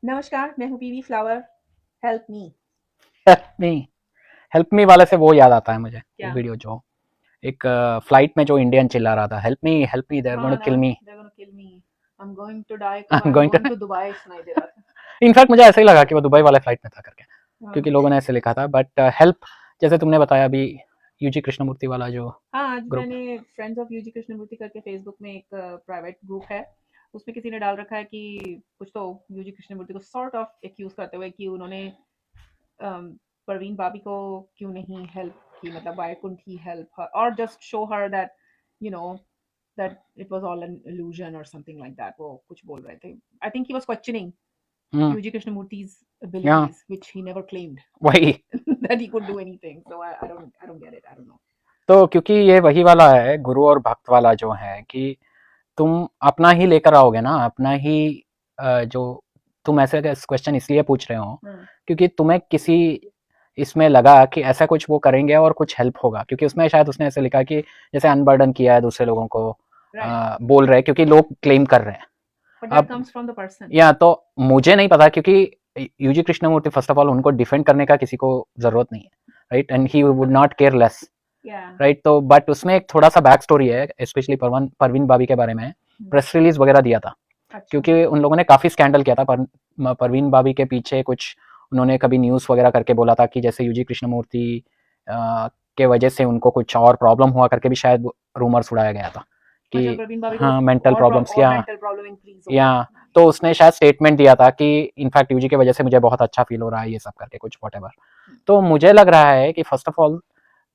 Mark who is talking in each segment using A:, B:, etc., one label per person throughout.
A: नमस्कार, मैं हूँ PV flower. Help me.
B: Help me वाले से वो याद आता है मुझे,
A: क्या?
B: वो वीडियो जो एक फ्लाइट में जो इंडियन चिल्ला रहा था, help me, they are going
A: हाँ
B: टू
A: ना,
B: kill me,
A: they're gonna kill me. I'm going to die
B: I
A: कब
B: am
A: I'm
B: going
A: going
B: to.
A: to Dubai सुनाई दे रहा था।
B: इनफैक्ट मुझे ऐसा ही लगा कि वो दुबई वाले फ्लाइट में था करके, क्योंकि
A: हाँ।
B: लोगों ने ऐसे लिखा था। बट हेल्प, जैसे तुमने बताया अभी, यूजी कृष्णमूर्ति वाला जो
A: हाँ, आज
B: ग्रुप।
A: मैंने फ्रेंड्स ऑफ यूजी कृष्णमूर्ति करके फेसबुक में एक प्राइवेट ग्रुप है। उसमें किसी ने डाल रखा है कि कुछ तो यूजी कृष्णमूर्ति को सॉर्ट ऑफ एक्यूज करते हुए कि उन्होंने अम, परवीन बाबी को क्यों नहीं हेल्प की, मतलब why couldn't he help her और just show her that you know that it was all an illusion or something like that. वो कुछ बोल रहे थे। I think he was questioning UG Krishnamurti's
B: या
A: abilities, which he never claimed
B: वही।
A: that he could do anything. So I don't get it. I don't know.
B: तो क्योंकि ये वही वाला है, गुरु और भक्त वाला जो है कि तुम अपना ही लेकर आओगे ना, अपना ही जो तुम ऐसे क्वेश्चन इसलिए पूछ रहे हो
A: हाँ,
B: क्योंकि तुम्हें किसी इसमें लगा कि ऐसा कुछ वो करेंगे और कुछ हेल्प होगा, क्योंकि उसमें शायद उसने ऐसे लिखा कि जैसे अनबर्डन किया है दूसरे लोगों को,
A: right.
B: बोल रहे हैं क्योंकि लोग क्लेम कर रहे हैं।
A: But that
B: अब
A: comes from the person.
B: या तो मुझे नहीं पता, क्योंकि UG Krishnamurti first of all उनको डिफेंड करने का किसी को जरूरत नहीं है, right, and he would not care less,
A: Yeah.
B: Right. तो बट उसमें एक थोड़ा सा बैक स्टोरी है, स्पेशली परवीन बाबी के बारे में प्रेस रिलीज वगैरह दिया था,
A: अच्छा।
B: क्योंकि उन लोगों ने काफी स्कैंडल किया था परवीन बाबी के पीछे कुछ, उन्होंने कभी न्यूज वगैरह करके बोला था कि जैसे यूजी कृष्णमूर्ति के वजह से उनको कुछ और प्रॉब्लम हुआ करके भी शायद रूमर्स उड़ाया गया था कि
A: मतलब प्रवीण बाबी को
B: हाँ मेंटल प्रॉब्लम्स
A: और मेंटल प्रॉब्लम इंक्रीज हो
B: या
A: गया।
B: तो उसने शायद स्टेटमेंट दिया था कि इनफैक्ट यूजी की वजह से मुझे बहुत अच्छा फील हो रहा है, ये सब करके कुछ वॉटेवर। तो मुझे लग रहा है कि फर्स्ट ऑफ ऑल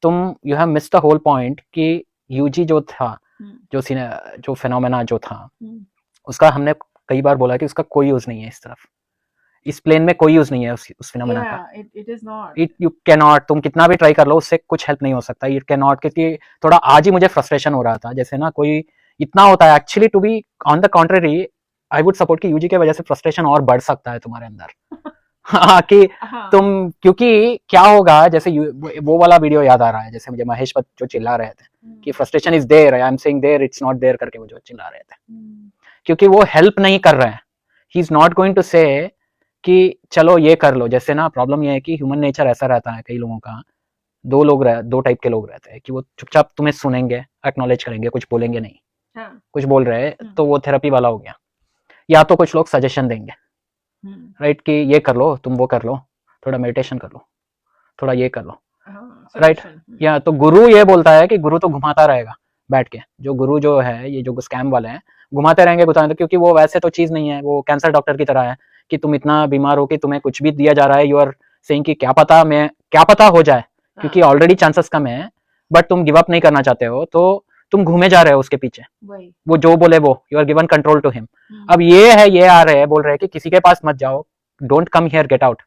B: तुम you have missed the whole point कि यूजी जो था, जो फिनोमेना जो था, उसका हमने कई बार बोला कि उसका कोई यूज नहीं है इस तरफ, इस प्लेन में कोई यूज नहीं है उस फिनोमेना का।
A: Yeah, it is not.
B: It you can not, तुम कितना भी ट्राई कर लो उससे कुछ हेल्प नहीं हो सकता, इट कैन नॉट। क्योंकि थोड़ा आज ही मुझे फ्रस्ट्रेशन हो रहा था, जैसे ना कोई इतना होता है actually, to be on the contrary I would support कि यूजी की वजह से फ्रस्ट्रेशन और बढ़ सकता है तुम्हारे अंदर। हाँ कि
A: हाँ।
B: तुम, क्योंकि क्या होगा, जैसे वो वाला वीडियो याद आ रहा है, जैसे मुझे महेश भट्ट जो चिल्ला रहे थे कि frustration is there, I am saying there, it's not there करके वो जो चिल्ला रहे थे, क्योंकि वो हेल्प नहीं कर रहे हैं। He is not going to say कि चलो ये कर लो। जैसे ना प्रॉब्लम ये है कि ह्यूमन नेचर ऐसा रहता है कई लोगों का, दो टाइप के लोग रहते हैं कि वो चुपचाप तुम्हें सुनेंगे, एक्नॉलेज करेंगे, कुछ बोलेंगे नहीं।
A: हाँ।
B: कुछ बोल रहे हैं तो वो थेरेपी वाला हो गया, या तो कुछ लोग सजेशन देंगे, राइट, कि ये कर लो, तुम वो कर लो, थोड़ा मेडिटेशन कर लो, थोड़ा ये कर लो, राइट। या तो गुरु ये बोलता है कि गुरु तो घुमाता रहेगा बैठ के, जो गुरु जो है, ये जो स्कैम वाले हैं घुमाते रहेंगे घुमाते, क्योंकि वो वैसे तो चीज नहीं है, वो कैंसर डॉक्टर की तरह है कि तुम इतना बीमार हो कि तुम्हें कुछ भी दिया जा रहा है, यू आर सेइंग कि क्या पता हो जाए, क्योंकि ऑलरेडी चांसेस कम है, बट तुम गिव अप नहीं करना चाहते हो, तो तुम घूमे जा रहे हो उसके पीछे, वो जो बोले वो, you are given control to him. अब ये है, ये आ रहे हैं बोल रहे हैं कि किसी के पास मत जाओ, don't come here, get out,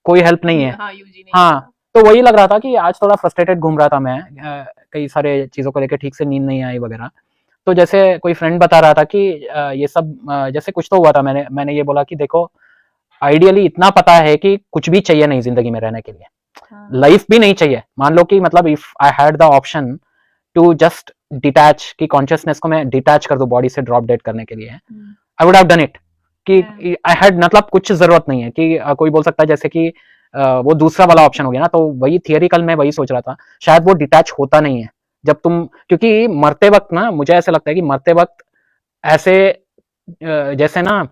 B: कोई हेल्प नहीं है। हाँ, तो वही लग रहा था कि आज थोड़ा फ्रस्ट्रेटेड घूम रहा था मैं, कई सारे चीजों को लेकर, ठीक से नींद नहीं आई वगैरह। तो जैसे कोई फ्रेंड बता रहा था कि ये सब जैसे कुछ तो हुआ था, मैंने ये बोला कि देखो, आइडियली इतना पता है कि कुछ भी चाहिए नहीं जिंदगी में रहने के लिए, लाइफ भी नहीं चाहिए। मान लो कि मतलब if I had the option to just detach, की कॉन्शियसनेस को मैं डिटैच कर दूं बॉडी से, ड्रॉप डेड करने के लिए, I would have done it. कि आई हैड, मतलब कुछ जरूरत नहीं है कि कोई बोल सकता है जैसे कि वो दूसरा वाला ऑप्शन हो गया ना, तो वही थियरिकल में वही सोच रहा था, शायद वो डिटैच होता नहीं है जब तुम, क्योंकि मरते वक्त ना, मुझे ऐसा लगता है कि मरते वक्त ऐसे जैसे ना,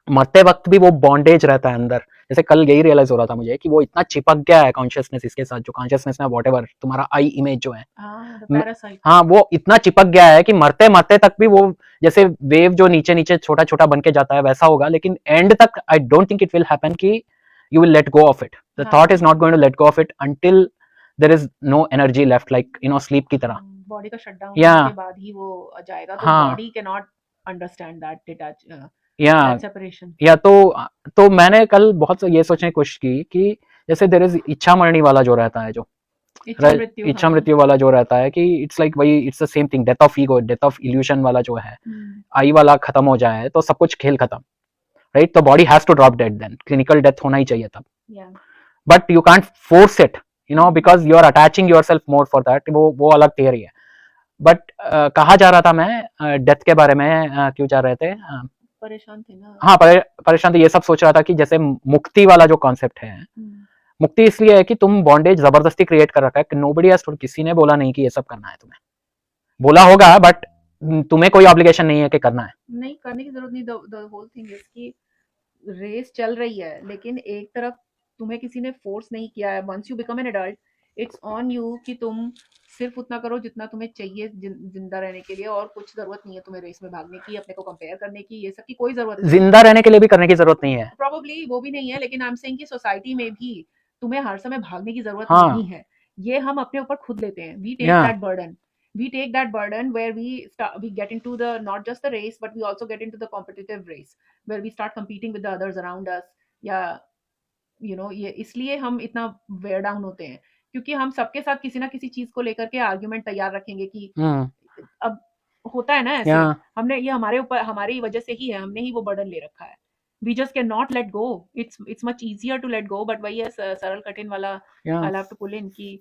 B: मरते वक्त भी वो बॉन्डेज रहता है अंदर। जैसे कल यही रियलाइज हो रहा था मुझे कि वो इतना चिपक गया है कॉन्शियसनेस इसके साथ, जो कॉन्शियसनेस में व्हाटएवर तुम्हारा आई इमेज जो है, हाँ, वो इतना चिपक गया है कि मरते मरते तक भी वो, जैसे वेव जो नीचे नीचे छोटा छोटा बन के जाता है वैसा होगा, लेकिन एंड तक I don't think it will happen कि you will let go of it. The thought is not going to let go of it until there is no energy left, like sleep की तरह।
A: Body का shutdown होने के बाद ही वो जाएगा, तो body can not understand that detach, that separation.
B: या तो मैंने कल बहुत ये सोचने की कोशिश की कि जैसे देयर इज इच्छा मरनी वाला जो रहता है, जो इच्छा मृत्यु वाला जो रहता है, कि इट्स लाइक वही, it's the same thing, death of ego, death of evolution वाला जो है, आई वाला खत्म हो जाए तो सब कुछ खेल खत्म, राइट। तो body has to drop dead, then clinical death होना ही चाहिए तब, but you can't force it, because you are attaching yourself more for that, वो अलग थियरी है। बट कहा जा रहा था, मैं डेथ के बारे में क्यों जा रहे थे,
A: परेशान थे ना।
B: हाँ परेशान थे, ये सब सोच रहा था कि जैसे मुक्ति वाला जो कॉन्सेप्ट है, मुक्ति इसलिए है कि तुम बॉन्डेज जबरदस्ती क्रिएट कर रखा है कि नोबडी हैज टोल्ड, किसी ने बोला नहीं कि ये सब करना है तुम्हें, बोला होगा बट तुम्हें कोई ऑब्लिगेशन नहीं है कि करना है,
A: नहीं करने की जरूरत नहीं। द होल थिंग इज कि रेस चल रही है, लेकिन एक तरफ तुम्हें किसी ने फोर्स नहीं किया है। Once you become an adult, it's on you कि तुम सिर्फ उतना करो जितना तुम्हें चाहिए जिंदा रहने के लिए, और कुछ जरूरत नहीं है तुम्हें रेस में भागने की, अपने को कंपेयर करने की, ये सब की कोई जरूरत नहीं।
B: जिंदा रहने के लिए भी करने की जरूरत नहीं है,
A: प्रोबेबली वो भी नहीं है, लेकिन आई एम सेइंग कि सोसाइटी में भी तुम्हें हर समय भागने की जरूरत
B: हाँ
A: नहीं है। ये हम अपने ऊपर खुद लेते हैं। वी टेक
B: या
A: that burden, we take that burden where we get into the not just the race, but we also get into the competitive race where we start competing with the others around us, या ये इसलिए हम इतना where down होते हैं, क्योंकि हम सबके साथ किसी ना किसी चीज को लेकर के आर्ग्यूमेंट तैयार रखेंगे कि अब होता है ना ऐसे,
B: या
A: हमने ये हमारे ऊपर, हमारी वजह से ही है, हमने ही वो बर्डन ले रखा है। We just can not let go. It's much easier to let go, but वही है सरल कठिन वाला, I have to pull in कि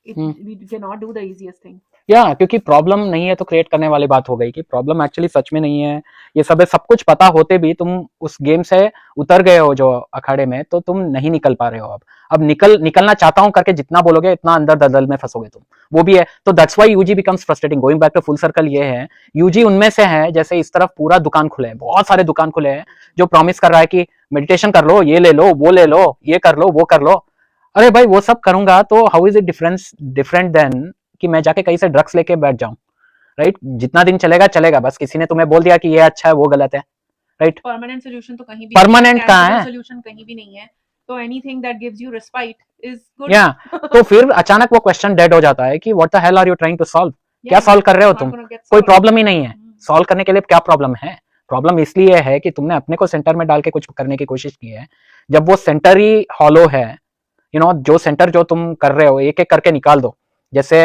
A: we can not do the easiest thing.
B: या क्योंकि प्रॉब्लम नहीं है तो क्रिएट करने वाली बात हो गई कि प्रॉब्लम एक्चुअली सच में नहीं है, ये सब कुछ पता होते भी तुम उस गेम से उतर गए हो जो अखाड़े में, तो तुम नहीं निकल पा रहे हो। अब निकलना चाहता हूं करके जितना बोलोगे इतना अंदर दलदल में फंसोगे तुम, वो भी है। तो that's why UG becomes frustrating. Going back to full circle, ये है यूजी उनमें से है, जैसे इस तरफ पूरा दुकान खुले हैं, बहुत सारे दुकान खुले हैं जो प्रॉमिस कर रहा है कि मेडिटेशन कर लो, ये ले लो, वो ले लो, ये कर लो, वो कर लो। अरे भाई वो सब करूंगा तो how is it different than कि मैं जाके कहीं से ड्रग्स लेके बैठ जाऊं, राइट? जितना दिन चलेगा चलेगा, बस किसी ने तुम्हें बोल दिया कि ये अच्छा है वो गलत है, राइट?
A: परमानेंट सोल्यूशन तो कहीं भी
B: परमानेंट कहाँ है,
A: सोल्यूशन कहीं भी नहीं है। तो anything that gives you respite is good.
B: या तो फिर अचानक वो क्वेश्चन डेड हो जाता है कि what the hell are you trying to solve, क्या सॉल्व कर रहे हो तुम? कोई प्रॉब्लम ही नहीं है, सॉल्व करने के लिए क्या प्रॉब्लम है? प्रॉब्लम इसलिए है कि तुमने अपने को सेंटर में डाल के कुछ करने की कोशिश की है। जब वो सेंटर ही हॉलो है, जो सेंटर जो तुम कर रहे हो एक एक करके निकाल दो। जैसे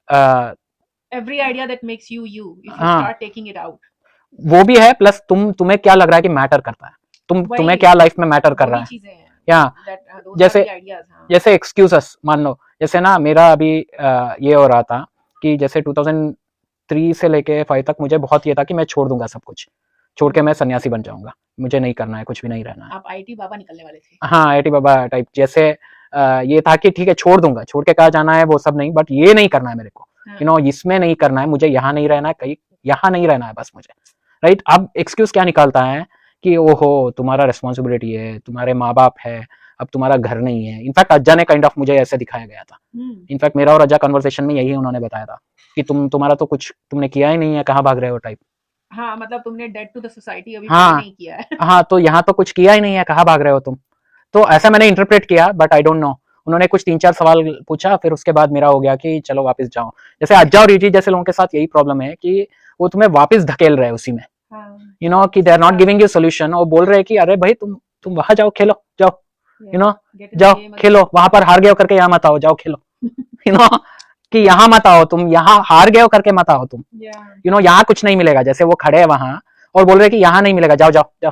A: every idea that makes you you, if you start taking it out, वो
B: भी है, प्लस तुम्हें क्या लग रहा है कि मैटर करता है, तुम्हें क्या लाइफ में मैटर कर रहा है, या जैसे एक्सक्यूजेस मान लो, जैसे ना मेरा अभी ये हो रहा था कि जैसे 2003 से लेके 5 तक मुझे बहुत ये था कि मैं छोड़ दूंगा सब कुछ, छोड़ के मैं सन्यासी बन जाऊंगा, मुझे नहीं करना है, कुछ भी नहीं रहना है।
A: आप आईटी बाबा निकलने वाले थे।
B: हाँ, आईटी बाबा टाइप। जैसे ये था कि ठीक है छोड़ दूंगा, छोड़ के कहा जाना है वो सब नहीं, बट ये नहीं करना है मेरे को, इसमें नहीं करना है मुझे, यहाँ नहीं रहना है, कहीं यहाँ नहीं रहना है बस मुझे, राइट? अब एक्सक्यूज क्या निकालता है कि ओहो तुम्हारा रिस्पॉन्सिबिलिटी है, तुम्हारे माँ बाप है, अब तुम्हारा घर नहीं है। इनफैक्ट अज्जा ने काइंड ऑफ मुझे ऐसे दिखाया गया था। इनफैक्ट मेरा और अज्जा कन्वर्सेशन में यही उन्होंने बताया था कि तुम्हारा तो कुछ तुमने किया ही नहीं है, कहाँ भाग रहे हो टाइप।
A: हाँ, मतलब तुमने डेड टू द सोसाइटी अभी नहीं किया है।
B: हाँ, तो यहाँ तो कुछ किया ही नहीं है, कहाँ भाग रहे हो तुम? तो ऐसा मैंने इंटरप्रेट किया, बट आई डोंट नो। उन्होंने कुछ 3-4 सवाल पूछा, फिर उसके बाद मेरा हो गया कि चलो वापस जाओ। जैसे अज्जा और यूजी जैसे लोगों के साथ यही प्रॉब्लम है कि वो तुम्हें वापस धकेल रहे हैं उसी में, कि they are not giving you solution, और बोल रहे हैं कि अरे भाई तुम वहां जाओ, खेलो, जाओ, जाओ खेलो, वहां पर हार गए हो करके यहाँ मत आओ, जाओ खेलो, कि यहाँ मत आओ तुम, यहाँ हार गए हो करके मत आओ तुम, यहाँ कुछ नहीं मिलेगा। जैसे वो खड़े हैं वहां और बोल रहे हैं कि यहाँ नहीं मिलेगा, जाओ जाओ जाओ,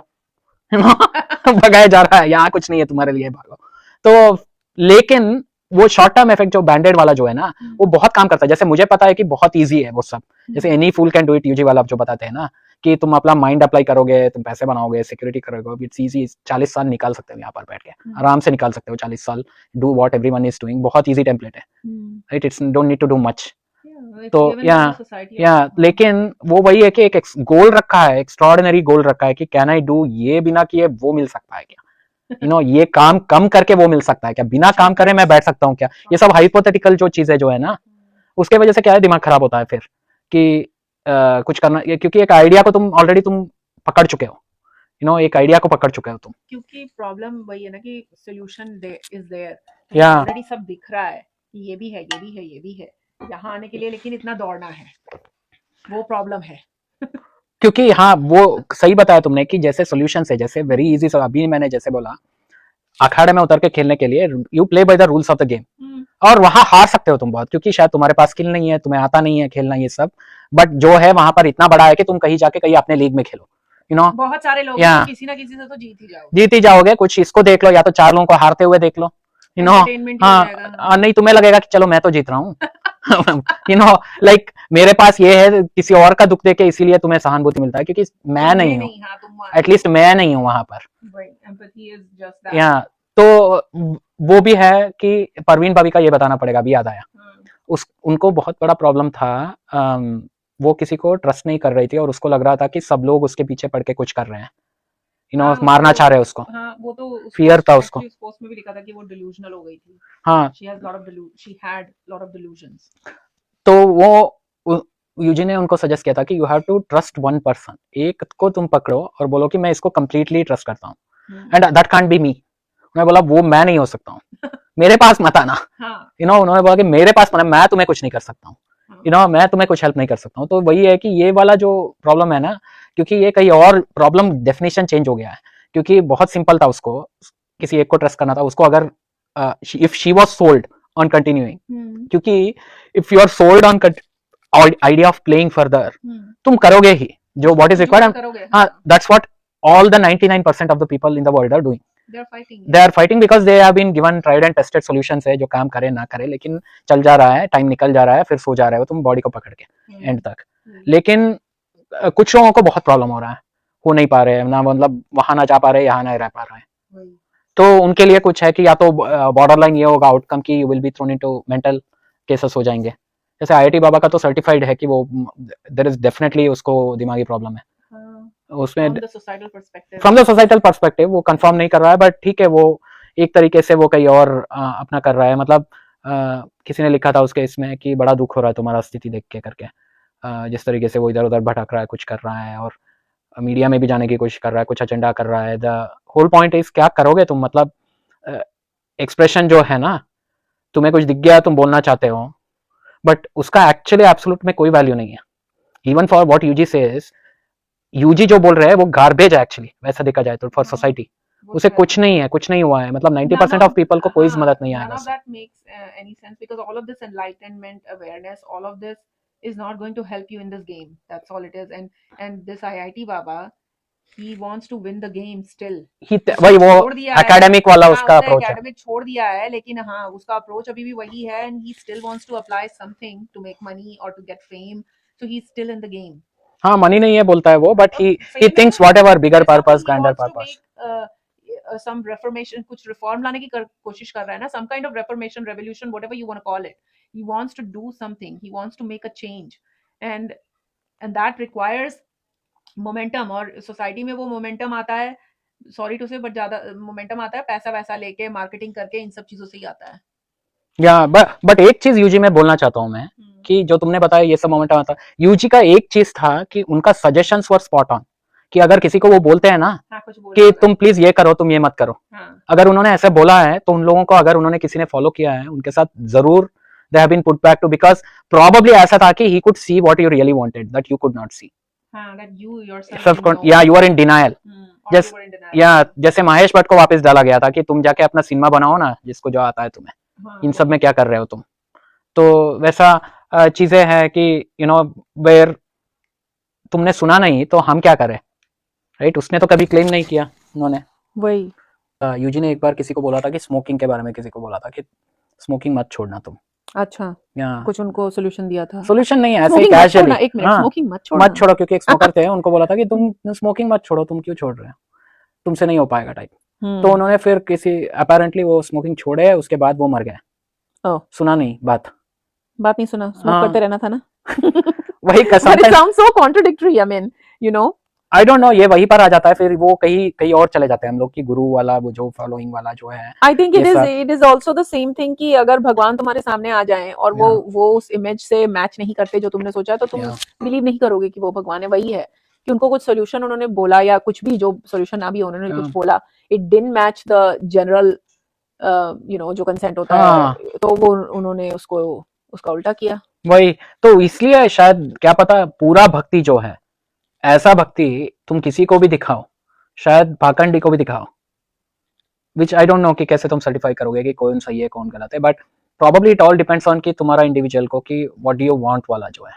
B: भगाया जा रहा है, यहाँ कुछ नहीं है तुम्हारे लिए, भागो। तो लेकिन वो शॉर्ट टर्म इफेक्ट जो बैंडेड वाला जो है ना, वो बहुत काम करता है। जैसे मुझे पता है कि बहुत इजी है वो सब, जैसे any fool can do it, UG वाला जो बताते हैं ना कि तुम अपना माइंड अप्लाई करोगे, तुम पैसे बनाओगे, सिक्योरिटी करोगे, इट्स इजी। 40 साल निकाल सकते हो यहाँ पर बैठ के, आराम से निकाल सकते हो 40 साल। Do what everyone is doing, बहुत इजी टेम्पलेट है, right? It's don't need to do much. तो या लेकिन वो वही है कि एक गोल रखा है, एक्स्ट्राऑर्डिनरी गोल रखा है कि कैन आई डू, ये बिना किए वो मिल सकता है क्या? ये काम कम करके वो मिल सकता है क्या? बिना काम करे मैं बैठ सकता हूँ क्या? ये सब हाइपोथेटिकल जो चीजें जो है ना, उसके वजह से क्या है, दिमाग खराब होता है फिर कि कुछ करना, क्योंकि एक आइडिया को तुम ऑलरेडी पकड़ चुके हो, एक आइडिया को पकड़ चुके हो तुम।
A: क्योंकि प्रॉब्लम वही है ना कि सोल्यूशन इज देयर,
B: या
A: ऑलरेडी सब दिख रहा है कि ये भी है, ये भी है, ये भी है, यहाँ आने के लिए लेकिन इतना दौड़ना है, वो प्रॉब्लम है।
B: क्योंकि हाँ, वो सही बताया तुमने कि जैसे सोल्यूशन है, जैसे वेरी इजी। अभी मैंने जैसे बोला अखाड़े में उतर के खेलने के लिए you play by the rules of the game, और वहां हार सकते हो तुम बहुत, क्योंकि शायद तुम्हारे पास स्किल नहीं है, तुम्हें आता नहीं है खेलना ये सब, बट जो है वहां पर इतना बड़ा है कि तुम कहीं जाके कहीं अपने लीग में खेलो,
A: बहुत सारे लोग किसी ना किसी से तो
B: जीत ही जाओगे। कुछ इसको देख लो, या तो 4 लोगों को हारते हुए देख लो, हाँ, नहीं तुम्हें लगेगा कि चलो मैं तो जीत रहा हूँ, यू नो लाइक मेरे पास ये है, किसी और का दुख देके इसीलिए तुम्हें सहानुभूति मिलता है, क्योंकि मैं नहीं हूँ, एटलीस्ट मैं नहीं हूँ वहां पर। या तो वो भी है कि परवीन भाभी का ये बताना पड़ेगा, अभी याद आया। उनको बहुत बड़ा प्रॉब्लम था, वो किसी को ट्रस्ट नहीं कर रही थी और उसको लग रहा था कि सब लोग उसके पीछे पड़ के कुछ कर रहे हैं, मारना चाह रहे हैं उसको।
A: वो तो
B: फियर था उसको।
A: पोस्ट में भी लिखा था कि वो डिल्यूजनल हो गई थी।
B: हाँ,
A: she had lot of delusions।
B: तो वो यूजी ने उनको सजेस्ट किया था कि you have to trust one person, एक को तुम पकड़ो और बोलो कि मैं इसको कंप्लीटली ट्रस्ट करता हूँ, एंड दैट कांट बी मी। उन्होंने बोला वो मैं नहीं हो सकता हूँ, मेरे पास मत आना। उन्होंने बोला कि मेरे पास मत, मैं तुम्हें कुछ नहीं कर सकता हूँ, मैं तुम्हें कुछ हेल्प नहीं कर सकता हूँ। तो वही है कि ये वाला जो प्रॉब्लम है ना, क्योंकि ये कहीं और प्रॉब्लम डेफिनेशन चेंज हो गया है, क्योंकि बहुत सिंपल था, उसको किसी एक को ट्रस्ट करना था। उसको अगर if she was sold on continuing, क्योंकि if you are sold on idea of playing further, तुम करोगे ही जो व्हाट इज रिक्वायर्ड। हाँ, that's what all the 99% of the people in the world are doing. They are fighting because they have been given tried and tested solutions है जो काम करे ना करे, लेकिन चल जा रहा है, टाइम निकल जा रहा है, फिर सो जा रहे हो तुम बॉडी को पकड़ के एंड तक। लेकिन कुछ लोगों को बहुत प्रॉब्लम हो रहा है, हो नहीं पा रहे हैं ना, मतलब वहां ना जा पा रहे, यहाँ ना रह पा रहे हैं। तो उनके लिए कुछ है कि या तो बॉर्डर लाइन ये होगा आउटकम की, you will be thrown into mental cases हो जाएंगे। जैसे आईआईटी बाबा का तो सर्टिफाइड है कि वो देयर इज डेफिनेटली उसको दिमागी प्रॉब्लम है। उसमें फ्रॉम द सोसाइटल पर्सपेक्टिव वो कंफर्म नहीं कर रहा है, बट ठीक है, वो एक तरीके से वो कहीं और अपना कर रहा है। मतलब किसी ने लिखा था उसके इसमें कि बड़ा दुख हो रहा है तुम्हारा स्थिति देख के करके, जिस तरीके से वो इधर उधर भटक रहा है, कुछ कर रहा है और मीडिया में भी जाने की कोशिश कर रहा है, कुछ एजेंडा कर रहा है। द होल पॉइंट इज क्या करोगे तुम, मतलब एक्सप्रेशन जो है ना, तुम्हें कुछ दिख गया, तुम बोलना चाहते हो, बट उसका एक्चुअली एब्सोल्यूट में कोई वैल्यू नहीं है। Even for what UG says, UG जो बोल रहे हैं वो गार्बेज है एक्चुअली, वैसा देखा जाए तो फॉर सोसाइटी उसे कुछ नहीं है, कुछ नहीं हुआ है। मतलब 90% ऑफ पीपल को कोई मदद नहीं आएगा।
A: That makes any sense because all of this enlightenment, awareness, all of this is not going to help you in this game. That's all it is. And this IIT Baba, he wants to win the game still.
B: वही वो academic वाला उसका approach है।
A: Academic छोड़ दिया है, लेकिन हाँ उसका अप्रोच अभी भी वही है, and he still wants to apply something to make money or to get fame. So he's still in the game.
B: हाँ, मनी नहीं है बोलता है वो, but he thinks whatever bigger purpose, grander purpose.
A: Some reformation, कुछ reform लाने की कोशिश कर रहा है ना, some kind of reformation, revolution, whatever you want to call it. He wants to do something. He wants to make a change, and that requires momentum. और society में वो momentum आता है, sorry to say, but ज़्यादा momentum आता है पैसा वैसा लेके, marketing करके, इन सब चीजों से ही आता है।
B: या बट एक चीज यूजी में बोलना चाहता हूँ मैं, कि जो तुमने बताया ये सब मोमेंटम आता, यूजी का एक चीज था कि उनका सजेशंस वर स्पॉट ऑन, कि अगर किसी को वो बोलते हैं ना कि तुम प्लीज ये करो, तुम ये मत करो, अगर उन्होंने ऐसे बोला है तो उन लोगों को, अगर उन्होंने किसी ने फॉलो किया है उनके साथ जरूर they have been put back to, because probably ऐसा था कि he could see what you really wanted that you could not see. या यू आर इन डिनायल। जैसे महेश भट्ट को वापस डाला गया था कि तुम जाके अपना सिनेमा बनाओ ना, जिसको जो आता है तुम्हें, इन सब में क्या कर रहे हो तुम। तो वैसा चीजें हैं कि वेयर तुमने सुना नहीं तो हम क्या करें, राइट। उसने तो कभी क्लेम नहीं किया उन्होंने।
A: वही
B: यूजी ने एक बार किसी को बोला था कि स्मोकिंग के बारे में, किसी को बोला था कि स्मोकिंग मत छोड़ना तुम।
A: अच्छा, कुछ उनको सोल्यूशन दिया था?
B: सोल्यूशन नहीं, ऐसे ही कैजुअली,
A: एक मिनट, स्मोकिंग मत
B: छोड़ो, क्योंकि एक स्मोकर थे, उनको बोला था कि तुम स्मोकिंग मत छोड़ो, तुम क्यों छोड़ रहे हो, तुमसे नहीं हो पाएगा टाइप। तो उन्होंने फिर किसी अपेरेंटली वो स्मोकिंग छोड़े, उसके बाद वो मर गए। सुना नहीं बात
A: नहीं सुना, स्मोक करते रहना था ना।
B: वही कसम,
A: it sounds so contradictory, I mean,
B: I don't know, ये वहीं पर आ जाता है, फिर वो कहीं और चले जाते हैं हम लोग की गुरु वाला, वो जो फॉलोइंग वाला जो है।
A: I think it is also the same thing कि अगर भगवान तुम्हारे सामने आ जाएं और वो उस इमेज से मैच नहीं करते जो तुमने सोचा है, तो तुम बिलीव नहीं करोगे कि वो भगवान है। वही है कि उनको कुछ सोल्यूशन उन्होंने बोला, या कुछ भी जो सोल्यूशन ना भी उन्होंने कुछ बोला, it didn't match the general जो कंसेंट होता है, तो वो उन्होंने उसका उल्टा किया।
B: वही तो, इसलिए शायद क्या पता, पूरा भक्ति जो है, ऐसा भक्ति तुम किसी को भी दिखाओ, शायद पाखंडी को भी दिखाओ, विच आई डोंट नो कि कैसे तुम सर्टिफाई करोगे कि कौन सही है कौन गलत है, but probably it all depends on कि तुम्हारा इंडिविजुअल को कि व्हाट डू यू वांट वाला जो है।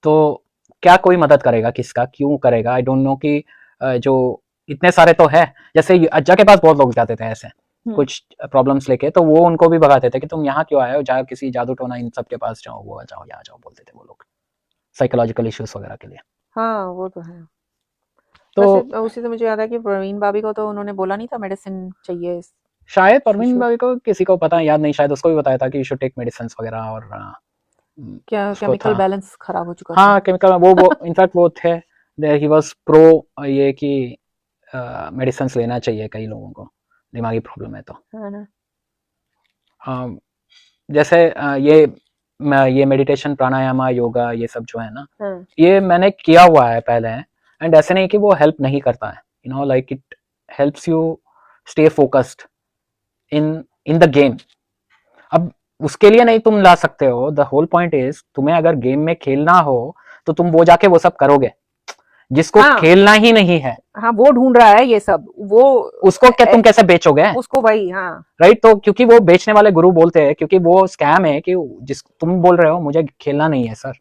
B: तो क्या कोई मदद करेगा, किसका क्यों करेगा, आई डोंट नो कि जो इतने सारे तो है, जैसे अज्जा के पास बहुत लोग जाते थे ऐसे, कुछ प्रॉब्लम्स लेके, तो वो उनको भी भगाते थे कि तुम यहाँ क्यों आए हो, जाओ किसी जादू टोना इन सब के पास जाओ, वो जाओ यहाँ जाओ, बोलते थे वो लोग साइकोलॉजिकल इश्यूज वगैरह के लिए।
C: हाँ वो तो है।
B: तो
C: वैसे उसी से मुझे याद है कि प्रवीण भाभी को तो उन्होंने बोला नहीं था मेडिसिन चाहिए
B: शायद परवीन
C: issue।
B: भाभी को, किसी को पता याद नहीं, शायद उसको भी बताया था कि यू शुड टेक मेडिसिन वगैरह, और
C: क्या
B: उसको
C: केमिकल
B: था,
C: बैलेंस खराब हो चुका था।
B: हाँ केमिकल, वो इनफैक्ट वो थे, ही वाज प्रो ये कि मेडिसिन लेना चाहिए कई लोगों को दिमागी प्रॉब्लम है तो।
C: है ना।
B: जैसे ये मेडिटेशन प्राणायाम योगा ये सब जो है ना,
C: हाँ।
B: ये मैंने किया हुआ है पहले, एंड ऐसे नहीं कि वो हेल्प नहीं करता है, you know like it helps you stay focused in the game. अब उसके लिए नहीं तुम ला सकते हो, द होल पॉइंट इज तुम्हें अगर गेम में खेलना हो तो तुम वो जाके वो सब करोगे, जिसको
C: हाँ।
B: खेलना ही नहीं है,
C: हाँ वो ढूंढ रहा है ये सब, वो
B: उसको क्या तुम कैसे बेचोगे,
C: उसको वही। हाँ
B: राइट। तो क्योंकि वो बेचने वाले गुरु बोलते हैं, क्योंकि वो स्कैम है कि जिस तुम बोल रहे हो मुझे खेलना नहीं है सर,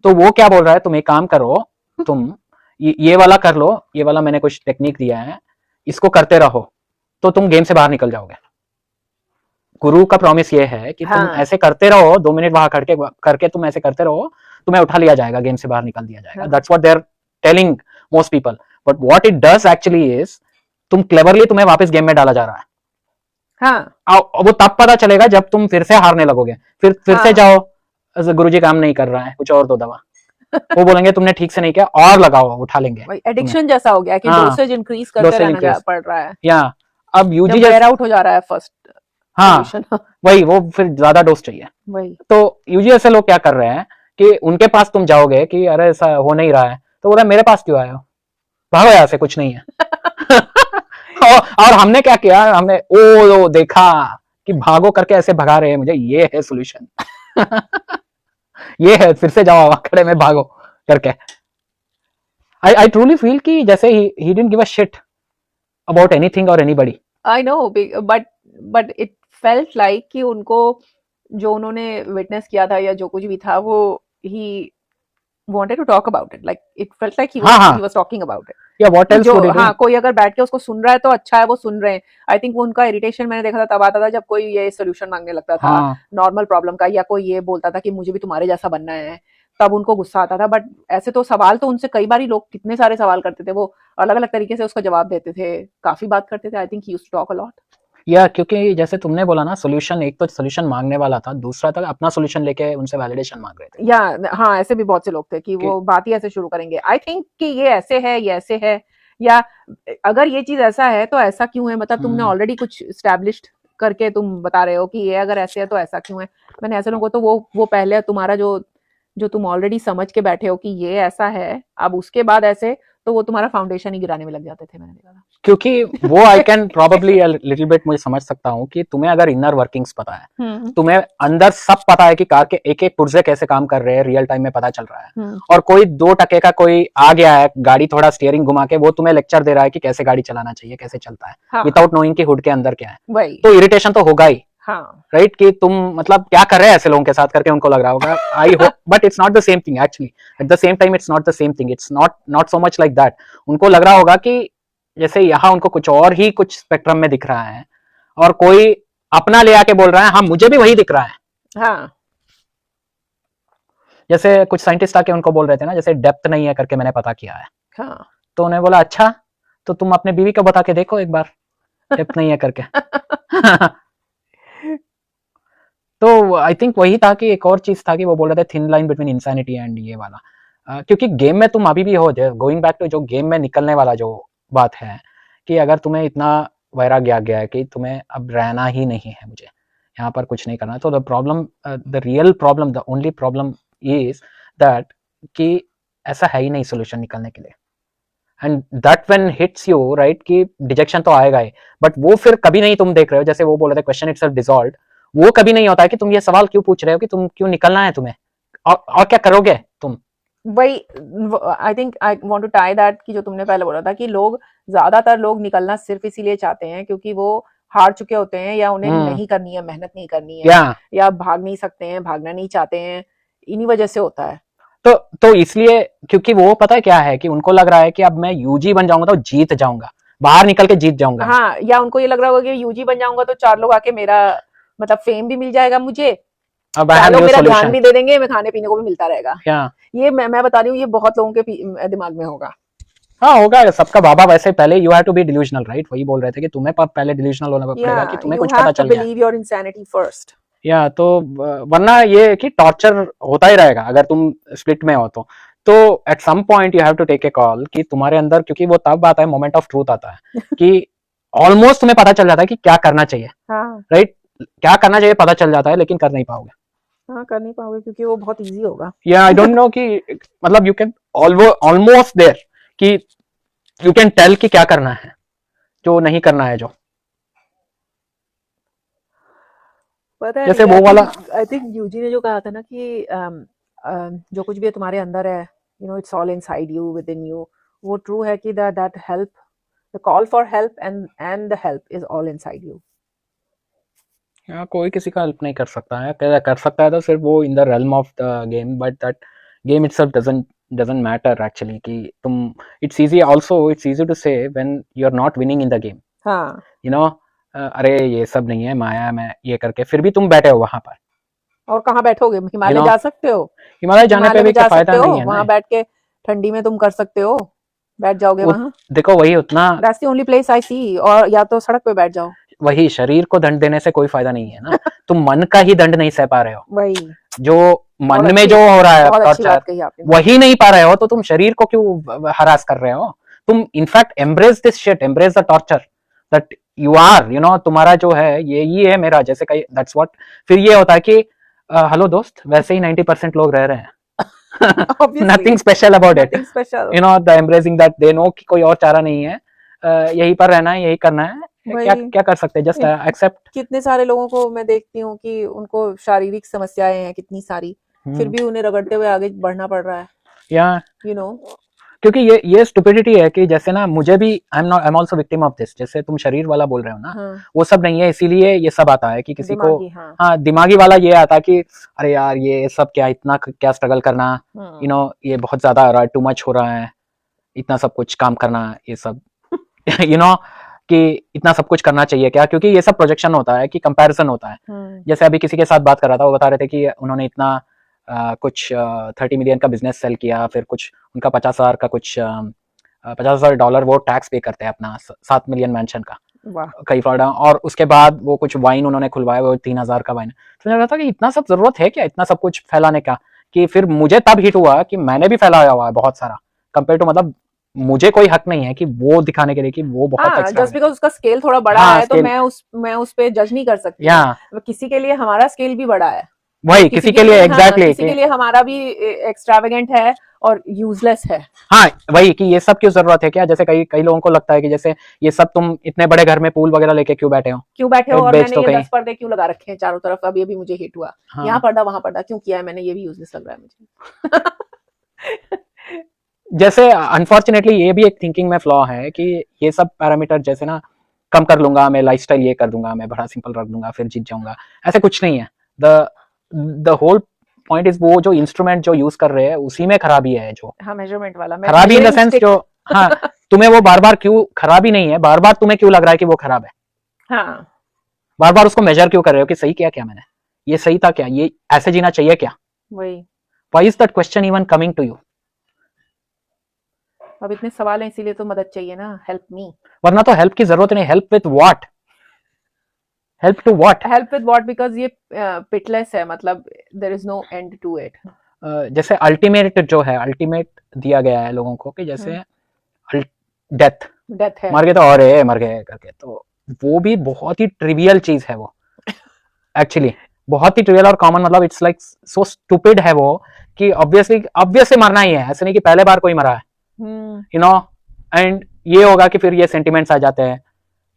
B: तो वो क्या बोल रहा है, तुम एक काम करो, तुम ये वाला कर लो, ये वाला मैंने कुछ टेक्निक दिया है, इसको करते रहो तो तुम गेम से बाहर निकल जाओगे। गुरु का प्रॉमिस ये है कि तुम
C: हाँ।
B: ऐसे करते रहो, 2 मिनट वहां करके तुम ऐसे करते रहो, तुम्हें उठा लिया जाएगा, गेम से बाहर निकाल दिया जाएगा। That's what they are telling most people, but what it does actually is, तुम क्लेवरली तुम्हें वापस गेम में डाला जा रहा है।
C: हाँ।
B: वो तब पता चलेगा जब तुम फिर से हारने लगोगे, फिर से जाओ, गुरुजी काम नहीं कर रहा है, कुछ और दो दवा, वो बोलेंगे तुमने ठीक से नहीं किया, और लगाओ, उठा लेंगे।
C: एडिक्शन जैसा हो गया कि डोसेज इंक्रीज करते रहना पड़ रहा है,
B: या अब यूजी
C: वेयर आउट हो जा रहा है फर्स्ट।
B: हाँ वही, वो फिर ज्यादा डोज चाहिए
C: वही।
B: तो यूजी ऐसे लोग क्या कर रहे हैं कि उनके पास तुम जाओगे कि अरे ऐसा हो नहीं रहा है, तो बोला मेरे पास क्यों आए हो, भागो यहाँ से, कुछ नहीं है। और हमने क्या किया, हमने ओ देखा कि भागो करके ऐसे भगा रहे हैं मुझे, ये है सोल्यूशन। ये है, फिर से जाओ खड़े में भागो करके। I truly feel कि जैसे he didn't give a shit about anything or anybody.
C: I know, but it felt like कि उनको जो उन्होंने विटनेस किया था या जो कुछ भी था, वो he wanted to talk about it. Like it felt like he was talking about it.
B: Yeah, what else would he do?
C: हाँ, कोई अगर बैठ के उसको सुन रहा है तो अच्छा है, वो सुन रहे हैं। आई थिंक वो उनका इरिटेशन मैंने देखा था तब आता था जब कोई ये सोल्यूशन मांगने लगता था नॉर्मल प्रॉब्लम का, या कोई ये बोलता था कि मुझे भी तुम्हारे जैसा बनना है, तब उनको गुस्सा आता था। बट ऐसे तो सवाल तो उनसे कई बार ही लोग कितने सारे सवाल करते थे, वो अलग अलग तरीके से उसका जवाब देते थे, काफी बात करते थे। I think he used to talk a lot.
B: या क्योंकि जैसे तुमने बोला ना, सोल्यूशन, एक तो सोल्यूशन मांगने वाला था, दूसरा था अपना सोल्यूशन लेके उनसे वैलिडेशन मांग रहे थे।
C: या हाँ, ऐसे भी बहुत से लोग थे कि वो बात ही ऐसे शुरू करेंगे, आई थिंक कि ये ऐसे है, ये ऐसे है, या अगर ये चीज ऐसा है तो ऐसा क्यों है, मतलब तुमने ऑलरेडी कुछ एस्टैब्लिश्ड करके तुम बता रहे हो कि ये अगर ऐसे है तो ऐसा क्यों है। मैंने ऐसे लोगों को तो वो पहले तुम्हारा जो तुम ऑलरेडी समझ के बैठे हो कि ये ऐसा है, अब उसके बाद ऐसे, तो वो तुम्हारा फाउंडेशन ही गिराने में लग जाते थे, मैंने देखा था।
B: क्योंकि वो I can probably little bit मुझे समझ सकता हूँ कि तुम्हें अगर इनर वर्किंग्स पता है, तुम्हें अंदर सब पता है कि कार के एक एक पुर्जे कैसे काम कर रहे हैं, रियल टाइम में पता चल रहा है, और कोई 2% का कोई आ गया है, गाड़ी थोड़ा स्टीयरिंग घुमा के वो तुम्हें लेक्चर दे रहा है कि कैसे गाड़ी चलाना चाहिए, कैसे चलता है, विदाउट नोइंग कि हुड के अंदर क्या है, तो इरिटेशन तो होगा ही। राइट, कि तुम मतलब क्या कर रहे हैं ऐसे लोगों के साथ करके उनको लग रहा होगा। I hope, but it's not the same thing actually, at the same time it's not the same thing, it's not so much like that. उनको लग रहा होगा कि जैसे यहाँ उनको कुछ और ही कुछ स्पेक्ट्रम में दिख रहा है, और कोई अपना ले आके बोल रहा है हाँ मुझे भी वही दिख रहा है।
C: हाँ,
B: जैसे कुछ साइंटिस्ट आके उनको बोल रहे थे ना, जैसे डेप्थ नहीं है करके मैंने पता किया है।
C: हाँ।
B: तो उन्हें बोला अच्छा, तो तुम अपने बीवी को बता के देखो एक बार, डेप्थ नहीं है करके। तो आई थिंक वही था कि एक और चीज था कि वो बोल रहे थे thin line between insanity and ये वाला, क्योंकि गेम में तुम अभी भी हो, गोइंग बैक टू जो गेम में निकलने वाला जो बात है कि अगर तुम्हें इतना वैराग्य आ गया है कि तुम्हें अब रहना ही नहीं है, मुझे यहाँ पर कुछ नहीं करना, तो the problem, the real problem, the only problem is that कि ऐसा है ही नहीं सोल्यूशन निकलने के लिए, and that when hits you right कि डिजेक्शन तो आएगा ही, बट वो फिर कभी नहीं तुम देख रहे हो, जैसे वो बोल रहे थे क्वेश्चन इटसेल्फ डिसॉल्व्ड, वो कभी नहीं होता है कि तुम ये सवाल क्यों पूछ रहे हो कि तुम क्यों निकलना है तुम्हें, और क्या करोगे तुम।
C: वही, I think I want to tie that कि जो तुमने पहले बोला था कि ज्यादातर लोग निकलना सिर्फ इसीलिए चाहते हैं क्योंकि वो हार चुके होते हैं, या उन्हें नहीं करनी है, मेहनत नहीं करनी है, या भाग नहीं सकते हैं, भागना नहीं चाहते हैं, इन्हीं वजह से होता है। तो
B: इसलिए, क्योंकि वो पता है क्या है कि उनको लग रहा है कि अब मैं यूजी बन जाऊंगा तो जीत जाऊंगा, बाहर निकल के जीत जाऊंगा।
C: हाँ, या उनको ये लग रहा होगा कि यूजी बन जाऊंगा तो 4 लोग आके मेरा मतलब फेम भी मिल जाएगा मुझे,
B: अब I
C: 4
B: have
C: लोग
B: new
C: मेरा ध्यान
B: solution।
C: भी दे देंगे, मैं खाने पीने को भी मिलता रहेगा।
B: क्या
C: ये मैं बता रही हूँ, ये बहुत लोगों के दिमाग में होगा।
B: हाँ होगा सबका बाबा। वैसे पहले you have to be delusional, right? वही बोल रहे थे कि तुम्हें पहले डिल्यूजनल होना पड़ेगा कि तुम्हें कुछ पता चल गया।
C: Believe your insanity first.
B: या तो वरना ये कि टॉर्चर होता ही रहेगा अगर तुम स्प्लिट में हो तो at some point you have to take a call कि तुम्हारे अंदर, क्योंकि वो तब आता है, मोमेंट ऑफ ट्रूथ आता है कि ऑलमोस्ट तुम्हें पता चल जाता है कि क्या करना चाहिए, राइट? क्या करना चाहिए पता चल जाता है, लेकिन कर नहीं पाओगे।
C: हाँ, कर नहीं पाओगे क्योंकि वो बहुत इजी होगा।
B: या आई डोंट नो कि मतलब यू कैन ऑलमोस्ट देयर कि यू कैन टेल कि क्या करना है, जो नहीं करना है, जो
C: पता है
B: जैसे वो वाला।
C: आई थिंक यूजी ने जो कहा था ना कि जो कुछ भी तुम्हारे अंदर है, you know, it's all inside you, with in you. वो ट्रू है कि that help, the call for help and the help is all inside you.
B: यहाँ कोई किसी का हेल्प नहीं कर सकता है, कर सकता है तो सिर्फ वो in the realm of the game, but that game itself doesn't matter actually कि तुम, it's easy to say when you're not winning in the game,
C: हाँ,
B: you know, अरे ये सब नहीं है, माया में ये करके फिर भी तुम बैठे हो वहां पर।
C: और कहाँ बैठोगे? हिमालय जा सकते हो,
B: हिमालय जाने पे भी
C: जा
B: फायदा
C: सकते हो,
B: नहीं है
C: वहां बैठ के ठंडी में तुम कर सकते हो, बैठ जाओगे वहां।
B: देखो वही उतना,
C: that's the only place I see. और या तो सड़क पे बैठ जाओ।
B: वही शरीर को दंड देने से कोई फायदा नहीं है ना। तुम मन का ही दंड नहीं सह पा रहे हो,
C: वही
B: जो मन में जो हो रहा है टॉर्चर, वही नहीं पा रहे हो, तो तुम शरीर को क्यों हरास कर रहे हो? तुम in fact embrace this shit, embrace the torture that you are, you know, तुम्हारा जो है ये है मेरा, जैसे कहीं दैट्स व्हाट। फिर ये होता है कि हेलो दोस्त, वैसे ही 90% लोग रह रहे हैं। Nothing special about it, you know, the embracing that they know कि कोई और चारा नहीं है, यहीं पर रहना है, यही करना है, क्या कर सकते हैं, जस्ट एक्सेप्ट।
C: कितने सारे लोगों को मैं देखती हूँ कि उनको शारीरिक समस्याएं हैं कितनी सारी, फिर भी उन्हें रगड़ते हुए आगे बढ़ना पड़ रहा है,
B: या
C: यू नो,
B: क्योंकि ये स्टुपिडिटी है कि जैसे ना, मुझे भी I am also victim of this, जैसे तुम शरीर वाला बोल रहे हो ना, वो सब नहीं है, इसीलिए ये सब आता है कि किसी को हाँ दिमागी वाला ये आता है कि अरे यार ये सब क्या, इतना क्या स्ट्रगल करना, यू नो, ये बहुत ज्यादा हो रहा है, टू मच हो रहा है, इतना सब कुछ काम करना, ये सब यू नो, कि इतना सब कुछ करना चाहिए क्या? क्योंकि ये सब प्रोजेक्शन होता है कि कंपैरिजन होता है। जैसे अभी किसी के साथ बात कर रहा था, वो बता रहे थे कि उन्होंने इतना कुछ 30 मिलियन का बिजनेस सेल किया, फिर कुछ उनका 50,000 का कुछ $50,000 वो टैक्स पे करते हैं अपना 7 मिलियन मेंशन का कई फ्लॉरिडा, और उसके बाद वो कुछ वाइन उन्होंने खुलवाया, वो 3,000 का वाइन। तो मुझे लगा था कि इतना सब जरूरत है क्या, इतना सब कुछ फैलाने का? कि फिर मुझे तब हिट हुआ कि मैंने भी फैलाया हुआ है बहुत सारा, कंपेयर टू, मतलब मुझे कोई हक नहीं है कि वो दिखाने के लिए कि वो बहुत एक्स्ट्रा है।
C: जस्ट बिकॉज़ उसका स्केल थोड़ा बड़ा है तो मैं उस पे जज नहीं कर सकती। किसी के लिए हमारा स्केल भी बड़ा है, वही
B: किसी के लिए एग्जैक्टली,
C: किसी के लिए हमारा भी एक्स्ट्रावेगेंट है और यूजलेस है।
B: हाँ वही कि ये सब क्यों जरूरत है क्या? जैसे कई लोगों को लगता है कि जैसे ये सब, तुम इतने बड़े घर में पूल वगैरह लेके क्यों बैठे हो,
C: और मैंने ये 10 पर्दे क्यों लगा रखे हैं चारों तरफ? अभी मुझे हिट हुआ, यहाँ पर्दा वहां पर्दा क्यों किया है मैंने, ये भी यूजलेस लग रहा है मुझे।
B: जैसे अनफॉर्चुनेटली ये भी एक थिंकिंग में फ्लॉ है कि ये सब पैरामीटर जैसे ना, कम कर लूंगा मैं, लाइफस्टाइल ये कर दूंगा मैं, बड़ा सिंपल रख दूंगा, फिर जीत जाऊंगा, ऐसे कुछ नहीं है। द होल पॉइंट इज वो जो इंस्ट्रूमेंट जो यूज कर रहे हैं उसी में खराबी है, जो
C: मेजरमेंट वाला
B: खराबी इन द सेंस जो तुम्हें वो बार बार क्यों, खराबी नहीं है, बार बार तुम्हें क्यों लग रहा है कि वो खराब है, बार बार उसको मेजर क्यों कर रहे हो कि सही किया क्या मैंने, ये सही था क्या, ये ऐसे जीना चाहिए क्या, why is that question even coming to you?
C: अब इतने सवाल हैं, इसीलिए तो मदद चाहिए ना, हेल्प मी।
B: वरना तो हेल्प की जरूरत नहीं, help with what, help to what,
C: help with what, because ये पिटलेस है, मतलब there is no end to it.
B: जैसे अल्टीमेट जो है, अल्टीमेट दिया गया है लोगों को कि जैसे डेथ है, मर गए तो और मर गए करके, तो वो भी बहुत ही ट्रिवियल चीज है वो एक्चुअली, बहुत ही ट्रिवियल और कॉमन, मतलब इट्स लाइक सो स्टूपिड है वो कि ऑब्वियसली मरना ही है, ऐसे नहीं कि पहले बार कोई मरा है, यू नो, एंड ये होगा कि फिर ये सेंटिमेंट्स आ जाते हैं,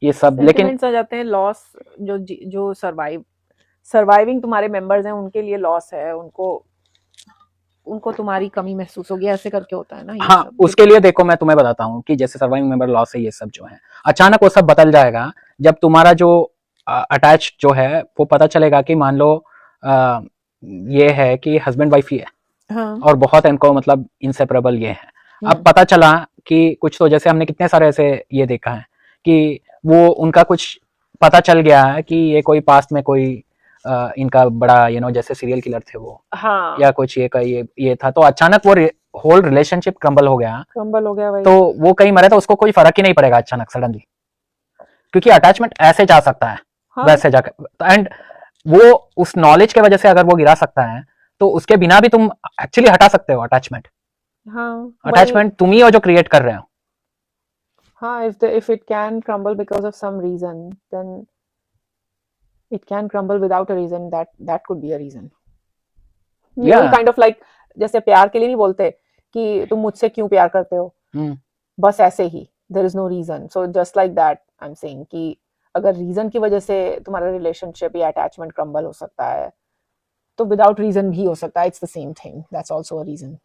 B: ये सब, लेकिन
C: आ जाते हैं, लॉस, जो सर्वाइविंग तुम्हारे मेंबर्स हैं उनके लिए लॉस है, उनको तुम्हारी कमी महसूस होगी, ऐसे करके होता है ना।
B: हाँ, उसके लिए देखो मैं तुम्हें बताता हूँ कि जैसे सर्वाइविंग मेंबर लॉस है, ये सब जो है अचानक वो सब बदल जाएगा जब तुम्हारा जो अटैच जो है वो पता चलेगा कि मान लो ये है कि हस्बैंड वाइफ ही है, और बहुत इनको मतलब इंसेपरेबल ये है। अब पता चला कि कुछ तो, जैसे हमने कितने सारे ऐसे ये देखा है कि वो उनका कुछ पता चल गया है कि ये कोई पास्ट में कोई इनका बड़ा जैसे सीरियल किलर थे वो,
C: हाँ
B: या कुछ ये था, तो अचानक वो होल रिलेशनशिप क्रम्बल हो गया
C: वही।
B: तो वो कहीं मरे तो उसको कोई फर्क ही नहीं पड़ेगा अचानक सडनली, क्योंकि अटैचमेंट ऐसे जा सकता है
C: हाँ
B: वैसे जाकर, एंड वो उस नॉलेज के वजह से अगर वो गिरा सकता है तो उसके बिना भी तुम एक्चुअली हटा सकते हो अटैचमेंट।
C: हाँ
B: अटैचमेंट तुम ही हो जो क्रिएट कर रहे हो।
C: हाँ, if it can crumble because of some reason, then it can crumble without a reason. That could be a reason. ये
B: Yeah.
C: वही kind of like जैसे प्यार के लिए नहीं बोलते कि तुम मुझसे क्यों प्यार करते हो, बस ऐसे ही, there is no reason. So just like that I'm saying कि अगर रीजन की वजह से तुम्हारा रिलेशनशिप या अटैचमेंट क्रम्बल हो सकता है तो विदाउट रीजन भी हो सकता है, it's the same thing, that's also a reason,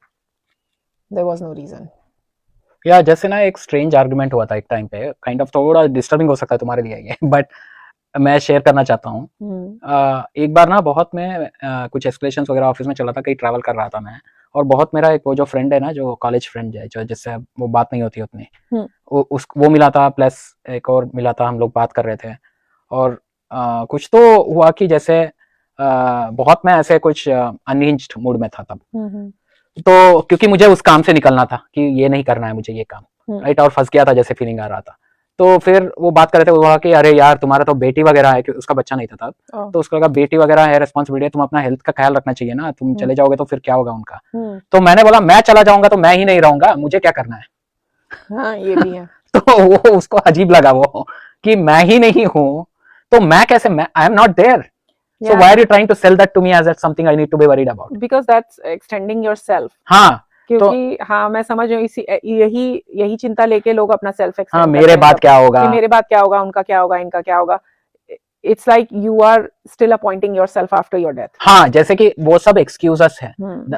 C: there was no reason.
B: या जैसे ना एक स्ट्रेंज आर्गुमेंट हुआ था एक टाइम पे, काइंड ऑफ थोड़ा डिस्टर्बिंग हो सकता है तुम्हारे लिए ये, बट मैं शेयर करना चाहता हूँ। एक बार ना बहुत मैं कुछ एस्केलेशंस वगैरह ऑफिस में चला था, कहीं ट्रैवल कर रहा था मैं, और बहुत मेरा एक वो जो फ्रेंड है ना, जो कॉलेज फ्रेंड है, जो जिससे वो बात नहीं होती उतनी, वो मिला था, प्लस एक और मिला था, हम लोग बात कर रहे थे, और कुछ तो हुआ कि जैसे बहुत मैं ऐसे कुछ अनहिंज्ड मूड में था तब, तो क्योंकि मुझे उस काम से निकलना था कि ये नहीं करना है मुझे ये काम, राइट, और फंस गया था जैसे फीलिंग आ रहा था। तो फिर वो बात कर रहे थे, वो कहा कि अरे यार तुम्हारा तो बेटी वगैरह है, क्योंकि उसका बच्चा नहीं था तब, तो उसका बेटी वगैरह है, रिस्पॉन्सिबिलिटी है, तुम अपना हेल्थ का ख्याल रखना चाहिए ना, तुम चले जाओगे तो फिर क्या होगा उनका। तो मैंने बोला मैं चला जाऊंगा तो मैं ही नहीं रहूंगा, मुझे क्या करना है।
C: हाँ, ये भी है।
B: तो वो उसको अजीब लगा वो कि मैं ही नहीं हूँ तो मैं कैसे, मैं I am not there, so why are you trying to sell that to me as that's something I need to be worried about?
C: Because that's extending yourself.
B: हाँ,
C: क्योंकि हाँ मैं समझ रही हूँ, इसी यही चिंता लेके लोग अपना सेल्फ एक्सटेंड,
B: हाँ, मेरे बाद क्या होगा,
C: मेरे बाद क्या होगा, उनका क्या होगा, इनका क्या होगा। It's like you are still appointing yourself after your death.
B: हाँ, जैसे कि वो सब एक्सक्यूजेस है,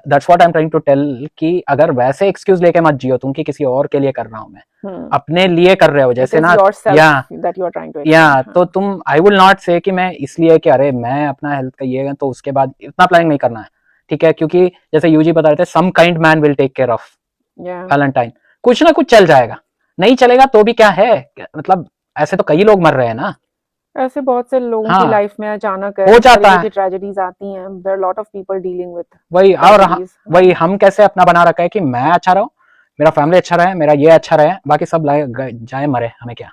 B: that's what I'm trying to tell, कि अगर वैसे एक्सक्यूज लेके मत जियो तुम कि किसी और के लिए कर रहा हूँ मैं, अपने लिए कर रहे हो, जैसे ना, या तो तुम, I will not say कि मैं इसलिए कि अरे मैं अपना हेल्थ का ये है तो उसके बाद इतना प्लानिंग नहीं करना है, ठीक है, क्योंकि जैसे यूजी बता रहे थे, some kind man will take care of Valentine, कुछ ना कुछ चल जाएगा, नहीं चलेगा तो भी क्या है, मतलब ऐसे तो कई लोग मर रहे हैं ना,
C: ऐसे बहुत से लोगों की लाइफ में अचानक
B: हो जाता है,
C: ट्रेजेडीज आती हैं, there are lot of people dealing with
B: वही, और वही हम कैसे अपना बना रखा है कि मैं अच्छा रहूं, मेरा फैमिली अच्छा रहे, मेरा ये अच्छा रहे, बाकी सब जाए मरे, हमें क्या।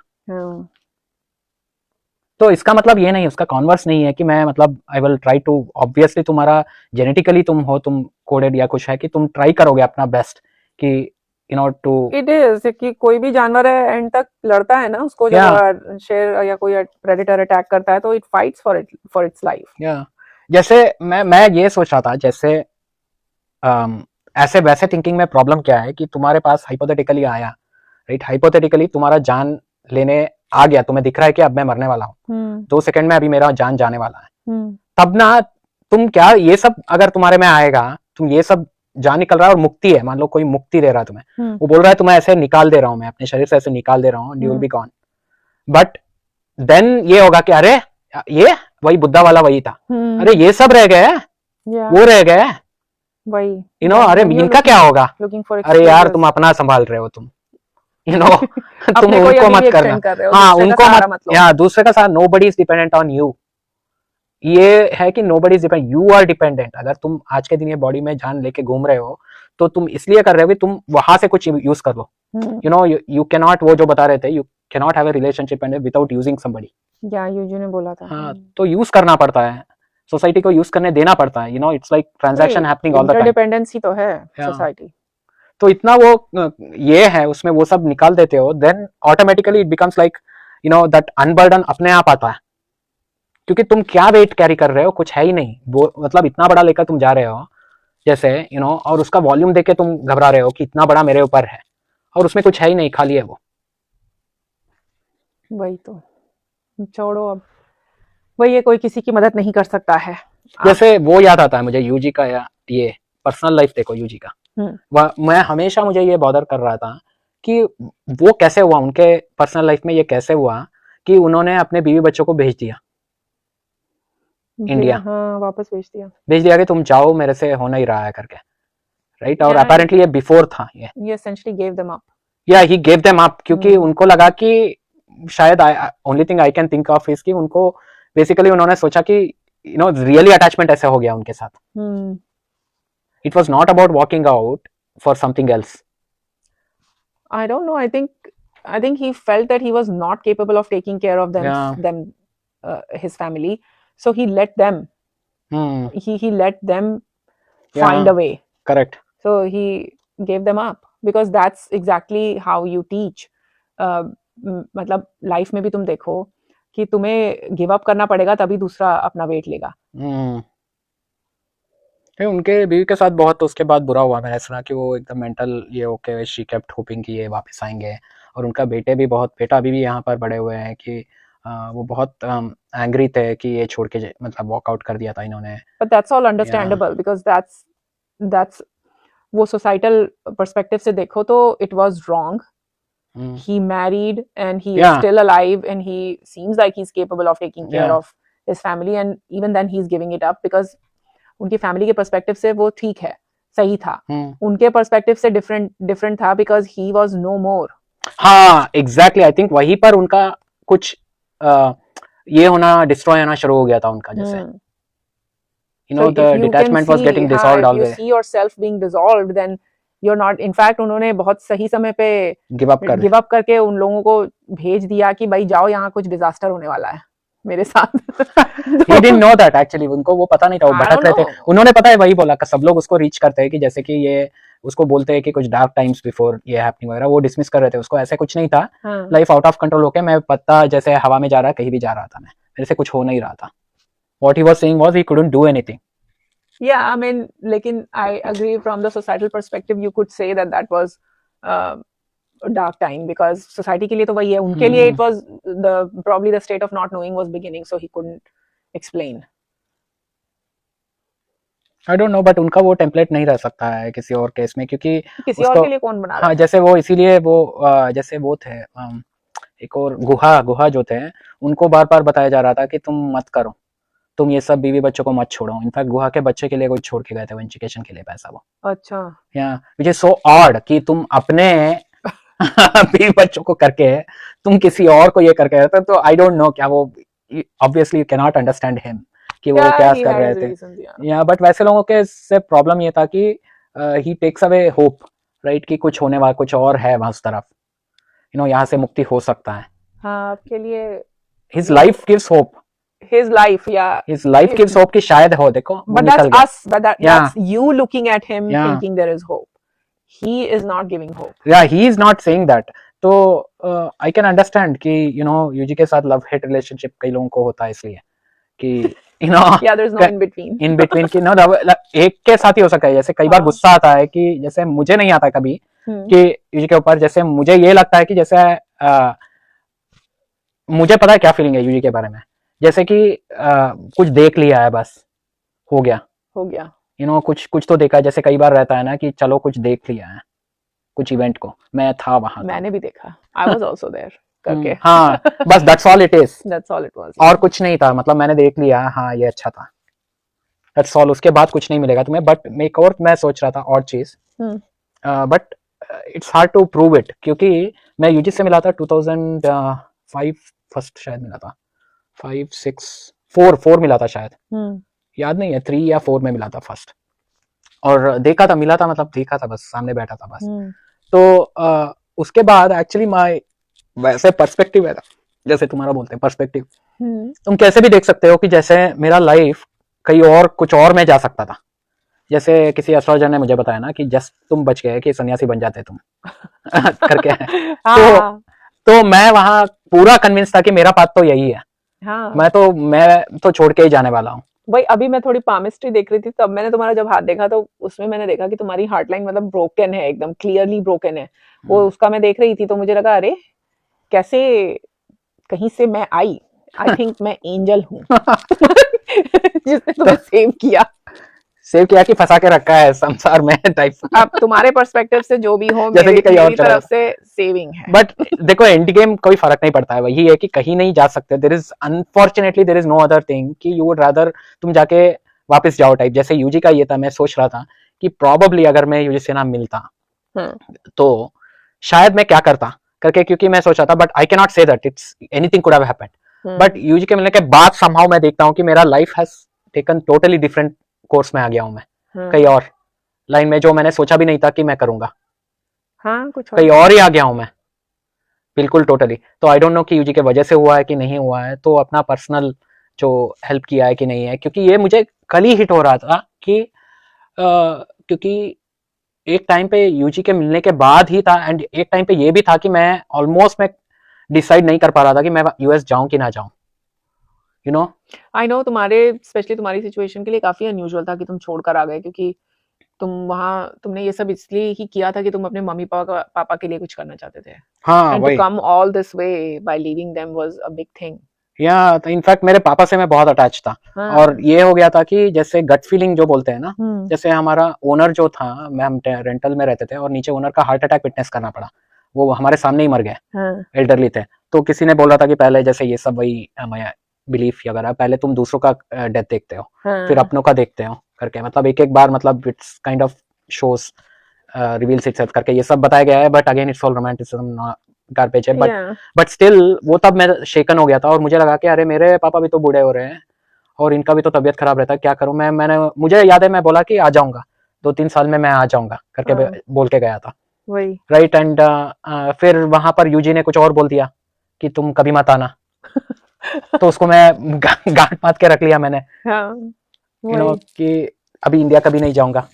B: तो इसका मतलब ये नहीं, उसका कॉन्वर्स नहीं है कि मैं मतलब I will try to, obviously तुम्हारा जेनेटिकली तुम हो, तुम कोडेड या कुछ है कि तुम ट्राई करोगे अपना बेस्ट कि you know to
C: it is कि कोई भी जानवर है एंड तक लड़ता है ना, उसको जब शेर या कोई प्रेडेटर अटैक करता है तो it fights for its life.
B: जैसे मैं ये सोच रहा था, जैसे ऐसे वैसे थिंकिंग में प्रॉब्लम क्या है कि तुम्हारे पास हाइपोथेटिकली आया, राइट, हाइपोथेटिकली तुम्हारा जान लेने आ गया, तुम्हें दिख रहा है कि अब मैं मरने वाला हूँ, 2 सेकंड में अभी मेरा जान जाने वाला है, तब ना तुम क्या, ये सब अगर तुम्हारे में आएगा, तुम ये सब जान निकल रहा है और मुक्ति है, मान लो कोई मुक्ति दे रहा है तुम्हें, वो बोल रहा है तुम्हें ऐसे निकाल दे रहा हूं मैं अपने शरीर से, ऐसे निकाल दे रहा हूं, you will be gone, but then ये होगा कि अरे ये वही बुद्धा वाला वही था, अरे ये सब रह गए, वो रह गए,
C: वही,
B: यू नो, अरे इनका क्या होगा, अरे यार तुम अपना संभाल रहे हो, तुम यू नो तुम उनको मत करना, हाँ उनको मत, हाँ दूसरे का साथ, nobody is dependent on you, ये है कि nobody is dependent, you are dependent। अगर तुम आज के दिन ये बॉडी में जान लेके घूम रहे हो तो तुम इसलिए कर रहे हो कि तुम वहां से कुछ यूज कर लो, you know, you can not, वो जो बता रहे थे, you can not have a relationship and without using somebody,
C: या यूजी ने बोला था,
B: हाँ, तो यूज करना पड़ता है, सोसाइटी को यूज करने देना पड़ता है, you know, it's like transaction happening all the time,
C: interdependency तो है सोसाइटी,
B: तो इतना वो ये है, उसमें वो सब निकाल देते हो, then automatically it becomes like, you know, that unburden अपने आप आता है, क्योंकि तुम क्या वेट कैरी कर रहे हो, कुछ है ही नहीं, वो मतलब इतना बड़ा लेकर तुम जा रहे हो, जैसे यू नो, और उसका वॉल्यूम देख के तुम घबरा रहे हो कि इतना बड़ा मेरे ऊपर है, और उसमें कुछ है ही नहीं, खाली है वो,
C: वही तो छोड़ो अब, वही है, कोई किसी की मदद नहीं कर सकता है।
B: जैसे वो याद आता है मुझे यूजी का, या ये पर्सनल लाइफ देखो यूजी का, मैं हमेशा मुझे ये बॉदर कर रहा था कि वो कैसे हुआ, उनके पर्सनल लाइफ में ये कैसे हुआ कि उन्होंने अपने बीवी बच्चों को भेज दिया इंडिया,
C: हाँ, वापस भेज दिया
B: कि तुम जाओ, मेरे से हो नहीं रहा है करके, राइट, और अपेरेंटली ये बिफोर था, ये
C: essentially gave them up,
B: या ही गेव देम अप, क्योंकि उनको लगा कि शायद only thing I can think of is कि उनको बेसिकली उन्होंने सोचा कि यू नो रियली अटैचमेंट ऐसे हो गया उनके साथ. It was not about walking out for something else.
C: I don't know. I think he felt that he was not capable of taking care of his family. So he let them. He let them find a way.
B: Correct.
C: So he gave them up because that's exactly how you teach. मतलब life में भी तुम देखो कि तुम्हें give up करना पड़ेगा तभी दूसरा अपना वेट लेगा.
B: उनके बीवी के साथ बहुत तो उसके बाद बुरा हुआ. मैंने सुना कि वो एकदम मेंटल ये ओके शी केप्ट होपिंग कि ये वापस आएंगे. और उनका बेटा अभी भी यहाँ पर बड़े हुए हैं कि वो बहुत एंग्री थे कि ये छोड़ के मतलब वॉकआउट कर दिया था इन्होंने.
C: But that's all understandable because that's वो सोसाइटल पर्सपेक्टिव से देखो तो it was wrong. He married and he is still alive and he seems like he's capable of taking care of his family and even then he's giving it up because उनकी family के perspective से वो ठीक है, सही था. उनके perspective से डिफरेंट था बिकॉज ही वाज नो मोर.
B: हाँ एग्जैक्टली. आई थिंक वहीं पर उनका कुछ ये होना डिस्ट्रॉय होना शुरू हो गया था उनका. जैसे you know the detachment was getting dissolved always.
C: If you see yourself being dissolved then you're not. in fact उन्होंने बहुत सही समय पे
B: गिव अप
C: करके उन लोगों को भेज दिया कि भाई जाओ, यहाँ कुछ डिजास्टर होने वाला है मेरे साथ.
B: He didn't know that actually. उनको वो पता नहीं था. वो भटक रहे थे. उन्होंने पता है वही बोला. सब लोग उसको रीच करते हैं कि जैसे कि ये उसको बोलते हैं कि कुछ डार्क टाइम्स बिफोर ये हैपनिंग वगैरह, वो डिसमिस कर रहे थे उसको. ऐसे कुछ नहीं था. लाइफ आउट ऑफ कंट्रोल होके मैं पता जैसे हवा में जा रहा, कहीं भी जा रहा था मैं, मेरे से कुछ हो नहीं रहा था. What he was saying was he couldn't do anything.
C: Yeah, I mean, लेकिन I agree from the societal perspective you could say that was dark time because society के लिए तो वही है. उनके लिए it was probably the state of not knowing was beginning, so he couldn't explain.
B: I don't know, but उनका वो template नहीं रह सकता है किसी और केस में क्योंकि
C: किसी और के लिए कौन बना रहा है.
B: हाँ जैसे वो इसीलिए वो जैसे वो थे एक और गुहा जो थे, उनको बार बार बताया जा रहा था कि तुम मत करो, तुम ये सब बीवी बच्चों को मत छोड़ो. इनफैक्ट गुहा के बच्चे के लिए कोई छोड़ के गए थे वो एजुकेशन के लिए पैसा वो.
C: अच्छा.
B: विच इज सो ऑड कि तुम अपने बीवी बच्चों को करके तुम किसी और को ये करके रहते. तो आई डोंट नो क्या वो obviously you can not understand him कि वो क्या कर रहे थे. या बट वैसे लोगों के से प्रॉब्लम ये था कि ही टेक्स अवे होप, राइट, कि कुछ होने वाला कुछ और है वहां उस तरफ, यू नो यहाँ से मुक्ति हो सकता है.
C: हाँ आपके लिए
B: his life gives hope.
C: His life, yeah.
B: His life gives hope कि शायद हो. देखो.
C: But that's us. But that's you looking at him thinking there is hope. He is not giving hope.
B: Yeah, he is not saying that. तो I can understand कि you know UG के साथ love hate relationship कई लोगों को होता है इसलिए कि you know
C: yeah there's no in between.
B: In between कि no एक के साथ ही हो सकता है. जैसे कई बार गुस्सा आता है कि जैसे मुझे नहीं आता कभी कि यूजी के ऊपर, जैसे मुझे ये लगता है कि जैसे मुझे पता है क्या फीलिंग है यूजी के बारे में. जैसे कि कुछ देख लिया है, बस हो गया यू नो कुछ तो देखा है. जैसे कई बार रहता है ना कि चलो कुछ देख लिया है कुछ इवेंट को, मैं था वहां,
C: मैंने भी देखा, I was also there करके.
B: हाँ बस that's all it is.
C: That's all it was.
B: और कुछ नहीं था, मतलब मैंने देख लिया हाँ ये अच्छा था, that's all. उसके बाद कुछ नहीं मिलेगा तुम्हें. बट एक और मैं सोच रहा था और चीज, but it's hard to prove it क्योंकि मैं यूजी से मिला था 2005 फर्स्ट शायद मिला था, 5 6 4 मिला था शायद, याद नहीं है 3 या 4 में मिला था फर्स्ट. और देखा था, मिला था मतलब देखा था, बस सामने बैठा था बस. तो उसके बाद एक्चुअली माय वैसे पर्सपेक्टिव है जैसे तुम्हारा बोलते हैं पर्सपेक्टिव, तुम कैसे भी देख सकते हो कि जैसे मेरा लाइफ कहीं और कुछ और में जा सकता था. जैसे किसी एस्ट्रोलॉजर ने मुझे बताया ना कि जस्ट तुम बच गए कि सन्यासी बन जाते तुम करके. तो मैं वहां पूरा कन्विंस था कि मेरा पाथ तो यही है. मैं तो छोड़ के ही जाने वाला हूँ.
C: भाई अभी मैं थोड़ी पामिस्ट्री देख रही थी, तब मैंने तुम्हारा जब हाथ देखा तो उसमें मैंने देखा कि तुम्हारी हार्ट लाइन मतलब ब्रोकन है, एकदम क्लियरली ब्रोकन है. वो उसका मैं देख रही थी तो मुझे लगा अरे कैसे कहीं से मैं आई थिंक मैं एंजल हूँ जिसने तुम्हें सेव किया कि
B: फंसा के रखा है संसार में टाइप.
C: अब तुम्हारे पर्सपेक्टिव से जो भी हो,
B: जैसे कि मेरी
C: तरफ से सेविंग है.
B: बट देखो एंड गेम कोई फर्क नहीं पड़ता है, वही है कि कहीं नहीं जा सकते. There is unfortunately there is no other thing कि यू वुड रादर तुम जाके वापस जाओ टाइप. जैसे यूजी का ये था, मैं सोच रहा था कि प्रोबेबली अगर मैं यूजी से ना मिलता तो शायद मैं क्या करता करके, क्योंकि मैं सोचा था, but I can not say that it's anything could have happened. But UG के मिलने के बाद समहाउ मैं देखता हूँ कि मेरा life has taken totally different course में आ गया हूँ मैं, कहीं और लाइन में, जो मैंने सोचा भी नहीं था कि मैं करूंगा।
C: हाँ, कुछ
B: कहीं और ही आ गया हूँ मैं, बिल्कुल टोटली। तो आई डोंट नो कि यूजी के वजह से हुआ है कि नहीं हुआ है, तो अपना पर्सनल जो हेल्प किया है कि नहीं है, क्योंकि ये मुझे कल ही हिट हो रहा था कि क्योंकि एक टाइम पे यूजी के मिलने के बाद ही था, एंड एक टाइम पे ये भी था कि मैं ऑलमोस्ट मैं डिसाइड नहीं कर पा रहा था कि मैं यूएस जाऊं कि ना जाऊं, यू नो।
C: आई नो तुम्हारे स्पेशली तुम्हारी सिचुएशन के लिए काफी अनयूजुअल था कि तुम छोड़कर आ गए, क्योंकि तुमने ये सब इसलिए ही किया था कि तुम अपने मम्मी पापा के लिए कुछ करना चाहते थे,
B: हाँ,
C: and to come all this way by leaving them was a big thing.
B: या इनफैक्ट मेरे पापा से मैं बहुत अटैच था। और ये हो गया था कि जैसे गट फीलिंग जो बोलते हैं ना, जैसे हमारा ओनर जो था, हम रेंटल में रहते थे और नीचे ओनर का हार्ट अटैक विटनेस करना पड़ा, वो हमारे सामने ही मर गए, एल्डरली थे। तो किसी ने बोला था कि पहले जैसे ये सब वही बिलीफ वगैरह, पहले तुम दूसरों का डेथ देखते हो, फिर अपनों का देखते हो करके, मतलब एक एक बार, मतलब it's kind of shows reveals itself करके ये सब बताया गया है। But again it's all romanticism, garbage है। बट स्टिल वो तब मैं शेकन हो गया था और मुझे लगा कि अरे मेरे पापा भी तो बूढ़े हो रहे हैं और इनका भी तो तबीयत खराब रहता है, क्या करूं मैंने मुझे याद है मैं बोला कि आ जाऊंगा 2-3 साल में, मैं आ जाऊंगा करके बोल के गया था, राइट। एंड फिर वहां पर यूजी ने कुछ और बोल दिया कि तुम कभी मत आना। तो उसको मैं गांठ बांध के रख लिया मैंने, यू नो, कि अभी इंडिया कभी नहीं जाऊंगा।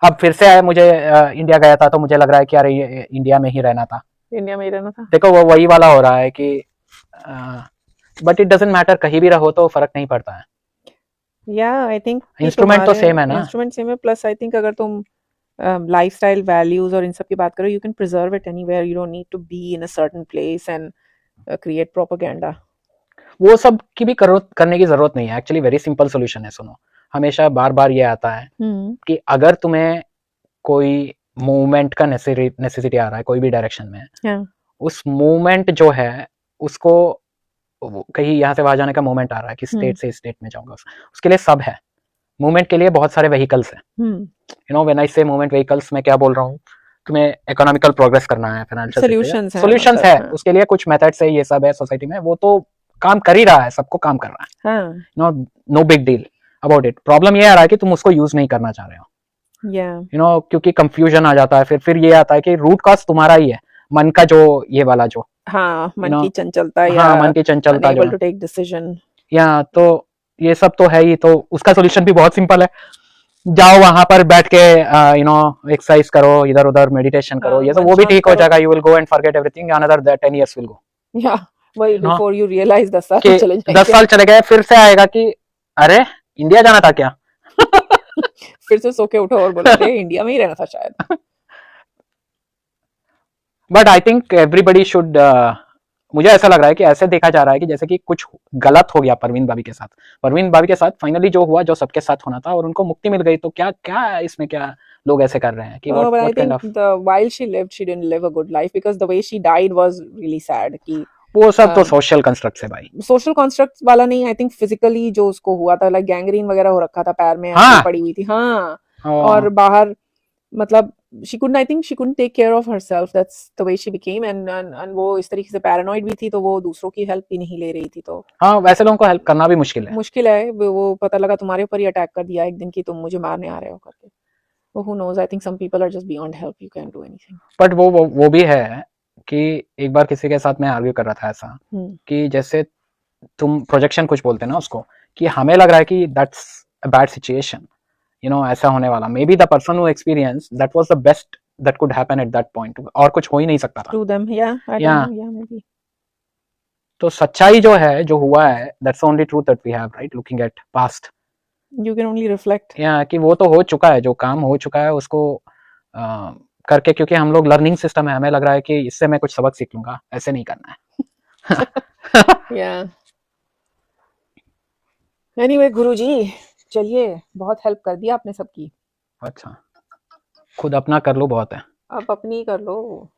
B: अब फिर से मुझे इंडिया गया था तो मुझे लग रहा है कि अरे ये इंडिया में ही रहना था,
C: इंडिया में ही रहना था।
B: देखो वो वही वाला हो रहा है कि बट इट डजंट मैटर, कहीं भी रहो तो फर्क नहीं पड़ता है।
C: या आई थिंक
B: इंस्ट्रूमेंट तो सेम है ना,
C: इंस्ट्रूमेंट सेम है। प्लस आई थिंक अगर तुम लाइफस्टाइल वैल्यूज और इन सब की बात करो, you can preserve it anywhere, you don't need to be in a certain place and create propaganda.
B: वो सब की भी करने की जरूरत नहीं है। एक्चुअली वेरी सिंपल सोल्यूशन है। सुनो, हमेशा बार बार ये आता है कि अगर तुम्हें कोई मूवमेंट का नेसेसिटी आ रहा है कोई भी डायरेक्शन में, उस मूवमेंट जो है उसको, कहीं यहाँ से वहां जाने का मूवमेंट आ रहा है कि स्टेट से स्टेट में जाऊंगा, उसके लिए सब है। मूवमेंट के लिए बहुत सारे व्हीकल्स है, यू नो। व्हेन आई से मूवमेंट व्हीकल्स, मैं क्या बोल रहा हूँ, तुम्हें इकोनॉमिकल प्रोग्रेस करना है, फाइनेंशियल सॉल्यूशंस है, उसके लिए कुछ मेथड्स है, ये सब है सोसाइटी में, वो तो काम कर ही रहा है, सबको काम कर रहा है, no big deal about it. Problem ये आ रहा है कि तुम उसको यूज नहीं करना चाह रहे हो, यू नो, क्योंकि कंफ्यूजन आ जाता है। फिर ये आता है कि रूट कॉज तुम्हारा ही है, मन का जो ये वाला जो,
C: मन की चंचलता,
B: मन की चंचलता,
C: unable to take decision,
B: तो ये सब तो है ही। तो उसका सोल्यूशन भी बहुत सिंपल है, जाओ वहां पर बैठ के यू नो एक्सरसाइज करो, इधर उधर मेडिटेशन करो, ये सब, वो भी ठीक हो जाएगा। You will go and forget everything, another 10 years will go.
C: वही बिफोर यू रियलाइज 10 साल चले जाएंगे,
B: 10 साल चले गए, फिर से आएगा कि अरे इंडिया जाना था क्या।
C: फिर से सो के उठो और बोलो अरे इंडिया में ही रहना था शायद।
B: But I think everybody should, मुझे ऐसा लग रहा है कि ऐसे देखा जा रहा है कि जैसे कि कुछ गलत हो गया परवीन भाभी के साथ। परवीन भाभी के साथ फाइनली जो हुआ, जो सबके साथ होना था, और उनको मुक्ति मिल गई, तो क्या क्या इसमें क्या लोग ऐसे कर रहे हैं कि
C: what kind of while she lived she didn't live a good life because the way she died was really sad कि
B: वो सब तो सोशल कंस्ट्रक्ट्स है भाई,
C: सोशल कंस्ट्रक्ट्स वाला नहीं, आई थिंक फिजिकली जो उसको हुआ था, लाइक गैंग्रीन वगैरह हो रखा था, पैर में पड़ी हुई थी, और बाहर, मतलब she couldn't take care of herself, that's the way she became, and वो इस तरीके से पैरानॉइड भी थी, तो वो दूसरों की हेल्प भी नहीं ले रही थी। तो
B: वैसे लोगों को हेल्प करना भी मुश्किल है।
C: वो पता लगा तुम्हारे ऊपर ही अटैक कर दिया एक दिन कि तुम मुझे मारने आ रहे हो करके, who knows, I think some people are just beyond help, you can't do anything।
B: But वो भी है कि एक बार किसी के साथ मैं आर्ग्यू कर रहा था ऐसा कि जैसे तुम प्रोजेक्शन कुछ बोलते हैं ना उसको, कि हमें लग रहा है कि that's a bad situation, you know, ऐसा होने वाला, maybe the person who experience that was the best that could happen at that point, और कुछ हो ही नहीं सकता था
C: to them. I don't know, maybe।
B: तो सच्चाई जो है, जो हुआ है, that's only truth that we have, right, looking at past,
C: you can only reflect।
B: कि वो तो हो चुका है, जो काम हो चुका है उसको करके, क्योंकि हम लोग लर्निंग सिस्टम है, हमें लग रहा है कि इससे मैं कुछ सबक सीख लूंगा, ऐसे नहीं करना है।
C: एनीवे गुरुजी, चलिए, बहुत हेल्प कर दिया आपने सबकी।
B: अच्छा, खुद अपना कर लो, बहुत है,
C: अब अपनी कर लो।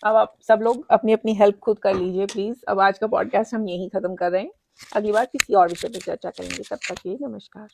C: अब आप सब लोग अपनी अपनी हेल्प खुद कर लीजिए प्लीज। अब आज का पॉडकास्ट हम यहीं खत्म कर रहे हैं, अगली बार किसी और विषय पर चर्चा करेंगे। तब तक के लिए नमस्कार।